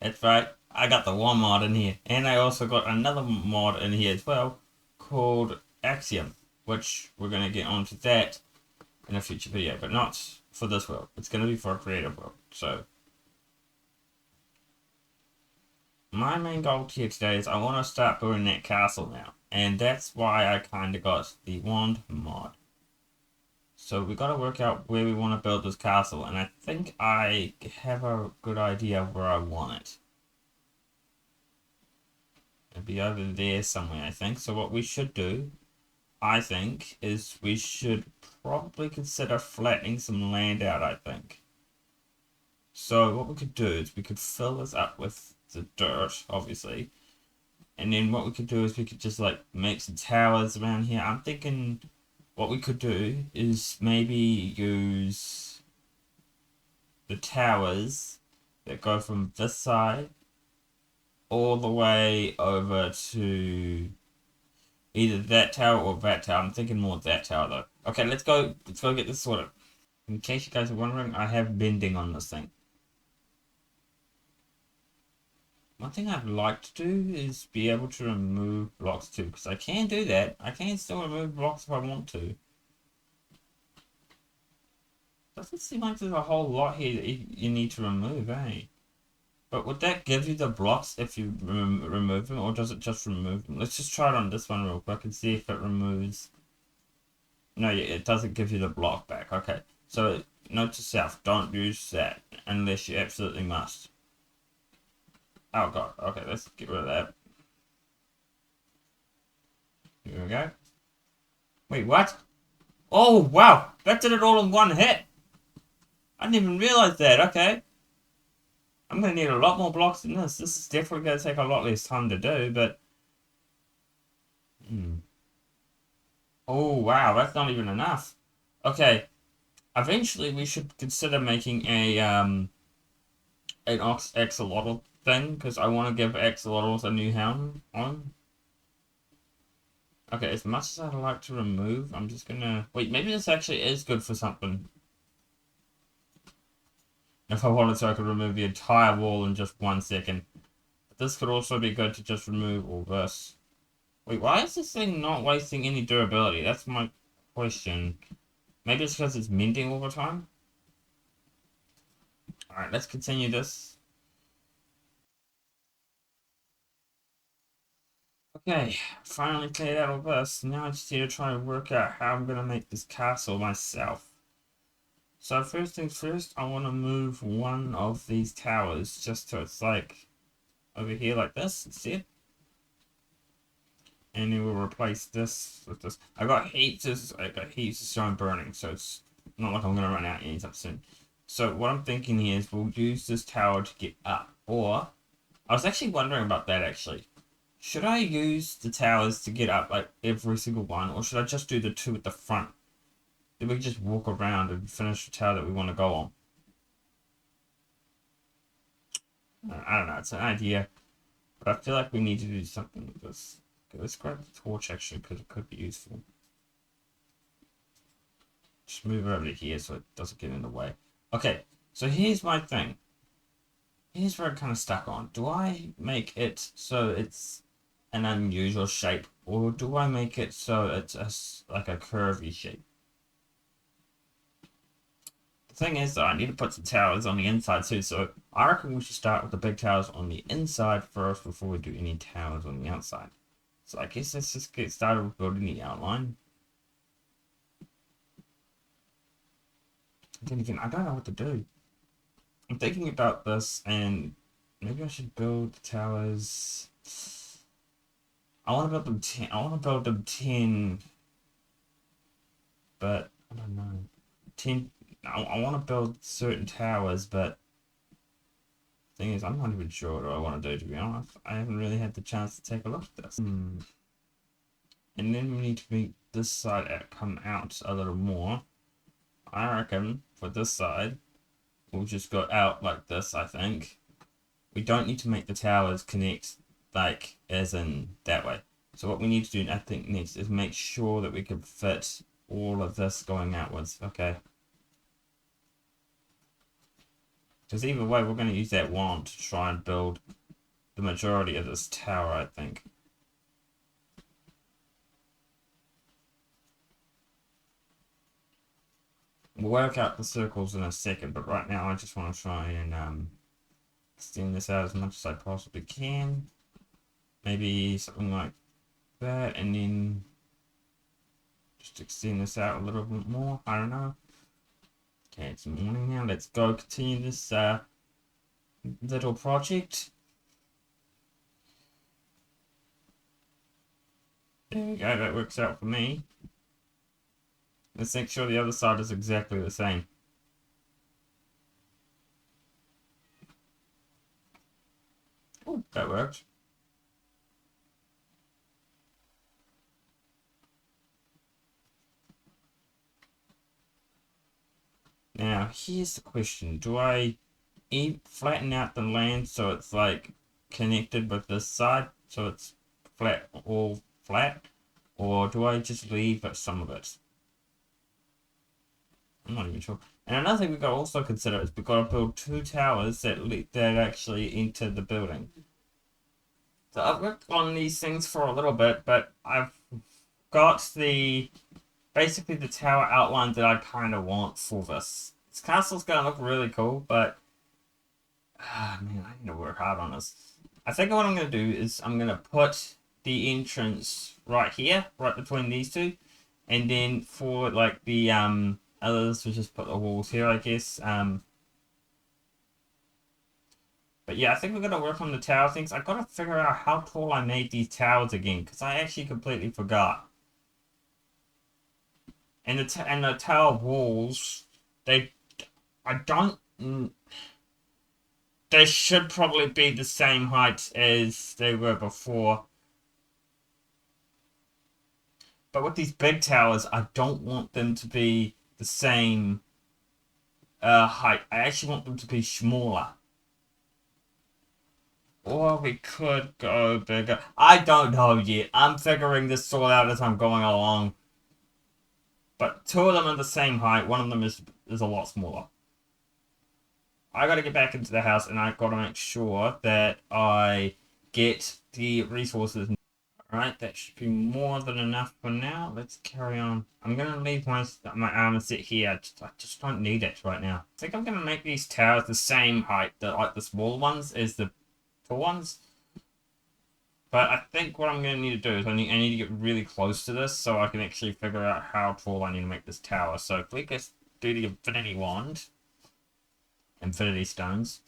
That's right. I got the one mod in here. And I also got another mod in here as well called Axiom, which we're going to get onto that in a future video, but not for this world. It's going to be for a creative world. So my main goal here today is I want to start building that castle now. And that's why I kind of got the wand mod. So we got to work out where we want to build this castle, and I think I have a good idea of where I want it. It'll be over there somewhere, I think. So what we should do, I think, is we should probably consider flattening some land out, I think. So what we could do is we could fill this up with the dirt, obviously. And then what we could do is we could just like make some towers around here. I'm thinking what we could do is maybe use the towers that go from this side all the way over to either that tower or that tower. I'm thinking more that tower though. Okay, let's go get this sorted. In case you guys are wondering, I have bending on this thing. One thing I'd like to do is be able to remove blocks too, because I can do that. I can still remove blocks if I want to. Doesn't seem like there's a whole lot here that you need to remove, eh? But would that give you the blocks if you remove them, or does it just remove them? Let's just try it on this one real quick and see if it removes. No, yeah, it doesn't give you the block back. Okay, so note to self, don't use that unless you absolutely must. Oh god, okay, let's get rid of that. Here we go. Wait, what? Oh, wow, that did it all in one hit. I didn't even realize that, okay. I'm going to need a lot more blocks than this. This is definitely going to take a lot less time to do, but... Oh, wow, that's not even enough. Okay, eventually we should consider making an axolotl thing, because I want to give axolotls a new helm on. Okay, as much as I'd like to remove, I'm just going to... Wait, maybe this actually is good for something. If I wanted to, I could remove the entire wall in just 1 second. But this could also be good to just remove all this. Wait, why is this thing not wasting any durability? That's my question. Maybe it's because it's mending all the time? Alright, let's continue this. Okay, finally cleared out all this. Now I just need to try to work out how I'm going to make this castle myself. So first things first, I want to move one of these towers just so it's like over here like this instead. And then we'll replace this with this. I got heaps of stone burning, so it's not like I'm gonna run out anytime soon. So what I'm thinking here is we'll use this tower to get up. Or I was actually wondering about that actually. Should I use the towers to get up like every single one, or should I just do the two at the front? Then we can just walk around and finish the tower that we want to go on. I don't know, it's an idea. But I feel like we need to do something with this. Okay, let's grab the torch actually, because it could be useful. Just move it over to here so it doesn't get in the way. Okay, so here's my thing. Here's where I'm kind of stuck on. Do I make it so it's an unusual shape, or do I make it so it's like a curvy shape? The thing is, though, I need to put some towers on the inside too, so I reckon we should start with the big towers on the inside first before we do any towers on the outside. So I guess let's just get started with building the outline. Then again, I don't know what to do. I'm thinking about this, and maybe I should build the towers. I want to build them 10. I want to build them 10, but I don't know. 10. I want to build certain towers, but the thing is, I'm not even sure what I want to do. To be honest, I haven't really had the chance to take a look at this. And then we need to make this side come out a little more. I reckon for this side, we'll just go out like this, I think. We don't need to make the towers connect, like, as in that way. So what we need to do, I think, next is make sure that we can fit all of this going outwards. Okay. Because either way, we're going to use that wand to try and build the majority of this tower, I think. We'll work out the circles in a second, but right now I just want to try and extend this out as much as I possibly can. Maybe something like that, and then just extend this out a little bit more. I don't know. Okay, it's morning now. Let's go continue this little project. There we go. That works out for me. Let's make sure the other side is exactly the same. Oh, that worked. Now, here's the question. Do I flatten out the land so it's like connected with this side, so it's flat, all flat? Or do I just leave some of it? I'm not even sure. And another thing we've got to also consider is we've got to build 2 towers that actually enter the building. So I've worked on these things for a little bit, but I've got basically the tower outline that I kind of want for this. This castle's going to look really cool, but man, I need to work hard on this. I think what I'm going to do is I'm going to put the entrance right here, right between these two, and then for like the others, we'll just put the walls here, I guess. But yeah, I think we're going to work on the tower things. I've got to figure out how tall I made these towers again, because I actually completely forgot. And the tower walls, I don't. They should probably be the same height as they were before. But with these big towers, I don't want them to be the same height. I actually want them to be smaller. Or we could go bigger. I don't know yet. I'm figuring this all out as I'm going along. But 2 of them are the same height. One of them is a lot smaller. I gotta get back into the house and I gotta make sure that I get the resources. Alright, that should be more than enough for now. Let's carry on. I'm gonna leave my armor set here. I just don't need it right now. I think I'm gonna make these towers the same height, like the small ones, as the tall ones. But I think what I'm gonna need to do is I need to get really close to this so I can actually figure out how tall I need to make this tower. So if we just do the infinity wand, infinity stones.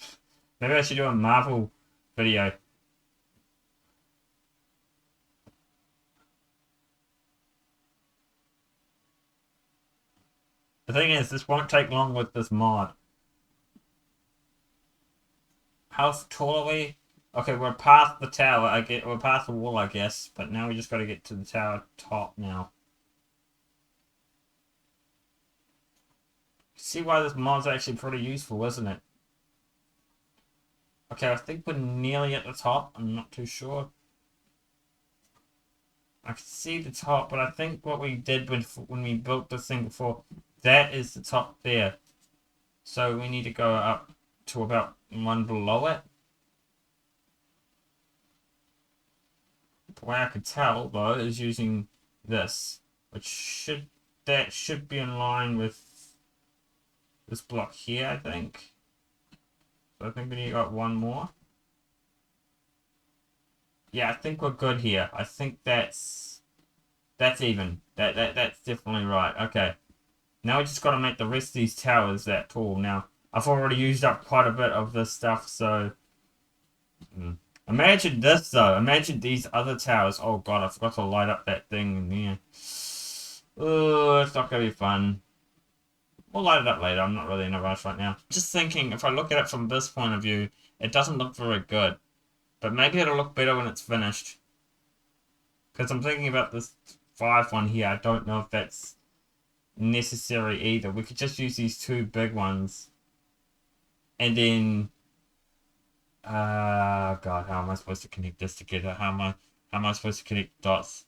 Maybe I should do a Marvel video. The thing is, this won't take long with this mod. How tall are we? Okay, we're past the tower. We're past the wall, I guess. But now we just got to get to the tower top now. See why this mod's actually pretty useful, isn't it? Okay, I think we're nearly at the top. I'm not too sure. I can see the top, but I think what we did when we built this thing before, that is the top there. So we need to go up to about 1 below it. The way I could tell, though, is using this, that should be in line with this block here, I think. So I think we need to got 1 more. Yeah, I think we're good here. I think that's even. That's definitely right. Okay. Now we just got to make the rest of these towers that tall. Now, I've already used up quite a bit of this stuff, so... Imagine this, though. Imagine these other towers. Oh, God, I forgot to light up that thing in here. Oh, it's not going to be fun. We'll light it up later. I'm not really in a rush right now. Just thinking, if I look at it from this point of view, it doesn't look very good. But maybe it'll look better when it's finished. Because I'm thinking about this 5 one here. I don't know if that's necessary either. We could just use these 2 big ones. And then... God, how am I supposed to connect this together? How am I supposed to connect dots?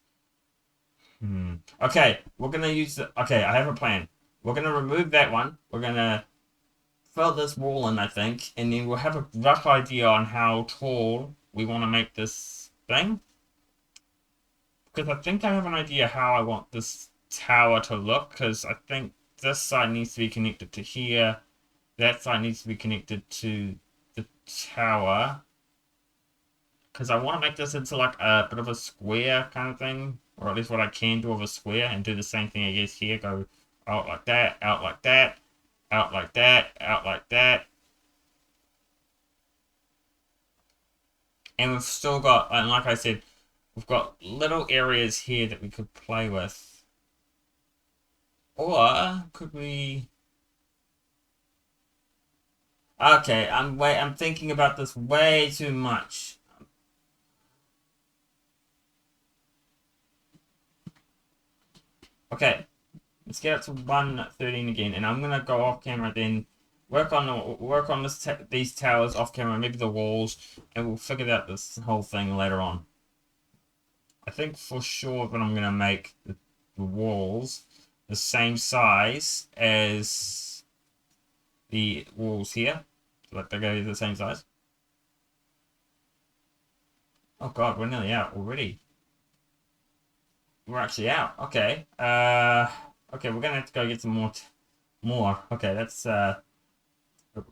Okay, we're gonna use the... Okay, I have a plan. We're gonna remove that one. We're gonna fill this wall in, I think, and then we'll have a rough idea on how tall we want to make this thing. Because I think I have an idea how I want this tower to look, because I think this side needs to be connected to here, that side needs to be connected to the tower. Because I want to make this into like a bit of a square kind of thing, or at least what I can do of a square, and do the same thing I guess here, go out like that, out like that, out like that, out like that. And we've still got, and like I said, we've got little areas here that we could play with. Or could we... Okay, I'm thinking about this way too much. Okay, let's get up to 113 again, and I'm gonna go off camera then work on these towers off camera, maybe the walls, and we'll figure out this whole thing later on. I think for sure that I'm gonna make the walls the same size as the walls here. Like they're gonna be the same size. Oh god, we're nearly out already. We're actually out. Okay. Okay, we're gonna have to go get some more. Okay, that's a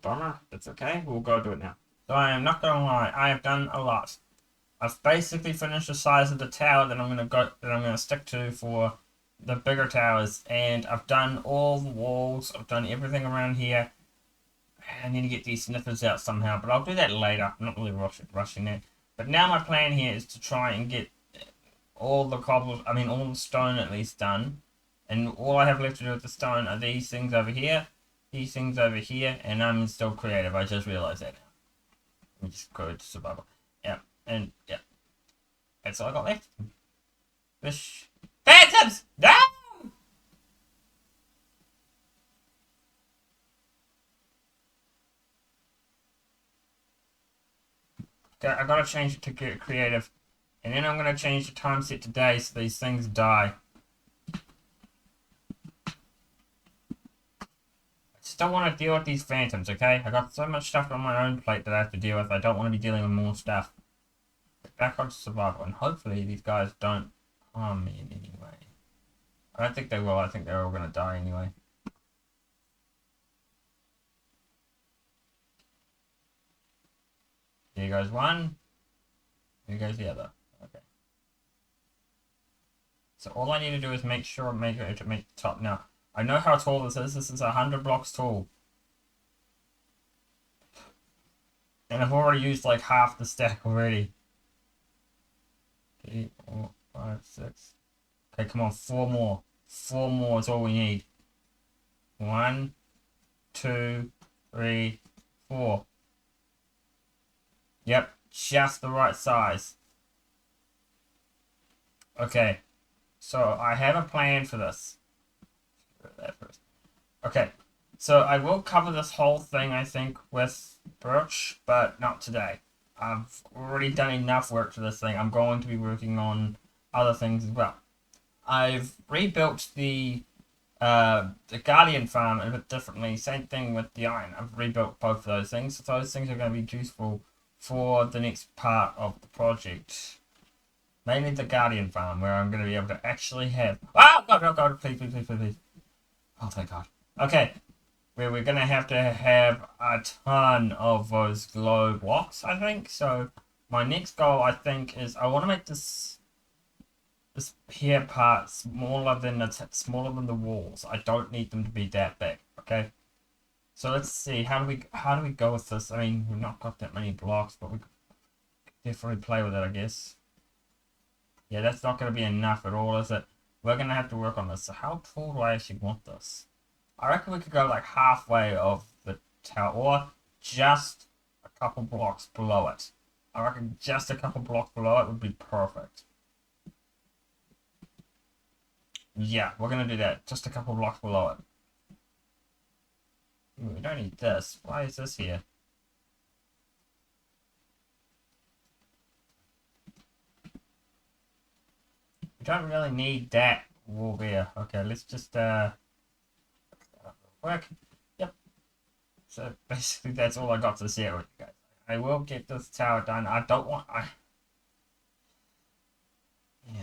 bummer. That's okay. We'll go do it now. So I am not gonna lie, I have done a lot. I've basically finished the size of the tower that I'm gonna stick to for the bigger towers, and I've done all the walls. I've done everything around here. I need to get these sniffers out somehow, but I'll do that later. I'm not really rushing it. But now my plan here is to try and get all the cobble, I mean all the stone at least done. And all I have left to do with the stone are these things over here, these things over here, and I'm still creative. I just realized that now. Let me just go to survival. Yeah, and yeah. That's all I got left. Fish. Phantoms! No! Okay, I gotta change it to get creative. And then I'm gonna change the time set to day so these things die. I just don't want to deal with these phantoms, okay? I got so much stuff on my own plate that I have to deal with. I don't want to be dealing with more stuff. Back on survival, and hopefully these guys don't harm me in any way. I don't think they will. I think they're all gonna die anyway. Here goes one. Here goes the other. Okay. So all I need to do is make sure make it to make the top. Now I know how tall this is. This is 100 blocks tall, and I've already used like half the stack already. 3, 4, 5, 6. Okay, come on, 4 more. 4 more is all we need. 1, 2, 3, 4. Yep, just the right size. Okay, so I have a plan for this. Okay, so I will cover this whole thing, I think, with birch, but not today. I've already done enough work to this thing. I'm going to be working on other things as well. I've rebuilt the Guardian farm a bit differently. Same thing with the iron. I've rebuilt both of those things. So those things are going to be useful for the next part of the project. Mainly the Guardian farm, where I'm going to be able to actually have... Oh, God, oh, God, please, please, please, please, please. Oh, thank God. Okay, where we're going to have a ton of those glow blocks, I think. So my next goal, I think, is I want to make this here part smaller than the walls. I don't need them to be that big. Okay. So let's see. How do we go with this? I mean, we've not got that many blocks, but we could definitely play with it, I guess. Yeah, that's not going to be enough at all, is it? We're going to have to work on this. So how tall do I actually want this? I reckon we could go like halfway of the tower, or just a couple blocks below it. I reckon just a couple blocks below it would be perfect. Yeah, we're going to do that. Just a couple blocks below it. Ooh, we don't need this. Why is this here? We don't really need that wall there. Okay, let's just work. Yep. So basically, that's all I got to share with you guys. I will get this tower done. I don't want. Yeah.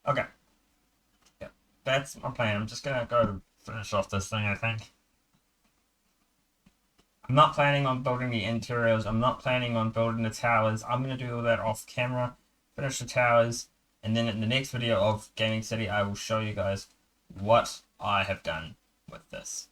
Okay. Yeah. That's my plan. I'm just gonna go finish off this thing, I think. I'm not planning on building the interiors. I'm not planning on building the towers. I'm going to do all that off camera, finish the towers, and then in the next video of Gaming City, I will show you guys what I have done with this.